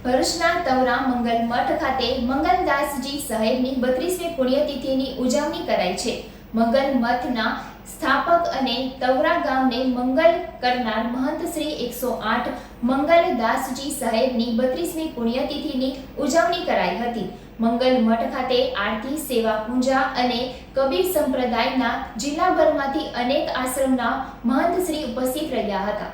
ભરૂચના તવરા મંગલ મઠ ખાતે મંગલદાસજી સાહેબની 32મી પુણ્યતિથિની ઉજવણી કરાઈ છે। મંગલ મઠના સ્થાપક અને તવરા ગામને મંગલ કરનાર મહંત શ્રી 108 મંગલદાસજી સાહેબની 32મી પુણ્યતિથિની ઉજવણી કરાઈ હતી। મંગલ મઠ ખાતે આરતી, સેવા પૂજા અને કબીર સંપ્રદાયના જિલ્લાભરમાંથી અનેક આશ્રમના મહંત શ્રી ઉપસ્થિત રહ્યા હતા।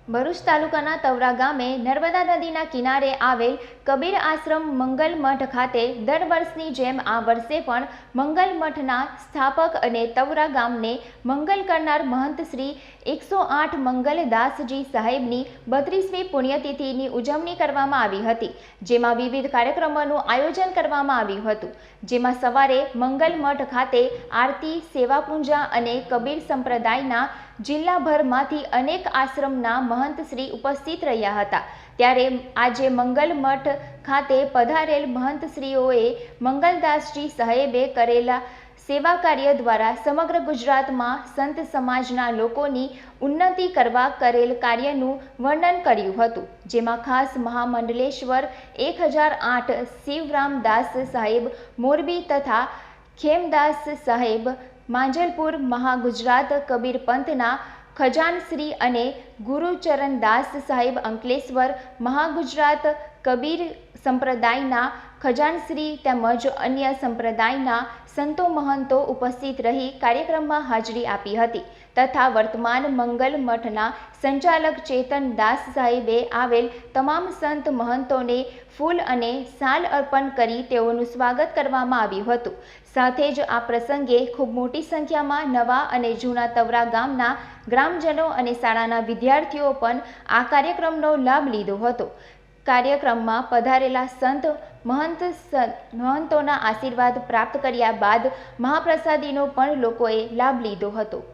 ભરૂચ તાલુકાના તવરા ગામે નર્મદા નદીના કિનારે આવેલ કબીર આશ્રમ મંગલ મઠ ખાતે દર વર્ષની જેમ આ વર્ષે પણ મંગલ મઠના સ્થાપક અને તવરા ગામને મંગલ કરનાર મહંત શ્રી 108 મંગલદાસજી સાહેબની 32મી પુણ્યતિથિની ઉજવણી કરવામાં આવી હતી, જેમાં વિવિધ કાર્યક્રમોનું આયોજન કરવામાં આવ્યું હતું, જેમાં સવારે મંગલ મઠ ખાતે આરતી, સેવા પૂજા અને કબીર સંપ્રદાયના જિલ્લાભરમાંથી અનેક આશ્રમના મહંત શ્રી ઉપસ્થિત રહ્યા હતા। ત્યારે આજે મંગલ મઠ ખાતે પધારેલ મહંત શ્રીઓએ મંગલદાસજી સાહેબે કરેલા સેવા કાર્ય દ્વારા સમગ્ર ગુજરાતમાં સંત સમાજના લોકોની ઉન્નતિ કરવા કરેલ કાર્યનું વર્ણન કર્યું હતું, જેમાં ખાસ મહામંડલેશ્વર 1008 શિવરામદાસ સાહેબ મોરબી તથા ખેમદાસ સાહેબ માંજલપુર, મહાગુજરાત કબીર પંથના ખજાનશ્રી અને ગુરુચરણદાસ સાહેબ અંકલેશ્વર, મહાગુજરાત કબીર સંપ્રદાયના ખજાનશ્રી તેમજ અન્ય સંપ્રદાયના સંતો મહંતો ઉપસ્થિત રહી કાર્યક્રમમાં હાજરી આપી હતી તથા વર્તમાન મંગલ મઠના સંચાલક ચેતન દાસ સાહેબે આવેલ તમામ સંત મહંતોને ફૂલ અને શાલ અર્પણ કરી તેઓનું સ્વાગત કરવામાં આવ્યું હતું। સાથે જ આ પ્રસંગે ખૂબ મોટી સંખ્યામાં નવા અને જૂના તવરા ગામના ગ્રામજનો અને શાળાના વિદ્યાર્થીઓ પણ આ કાર્યક્રમનો લાભ લીધો હતો। કાર્યક્રમમાં પધારેલા સંત મહંતોના આશીર્વાદ પ્રાપ્ત કર્યા બાદ મહાપ્રસાદીનો પણ લોકોએ લાભ લીધો હતો।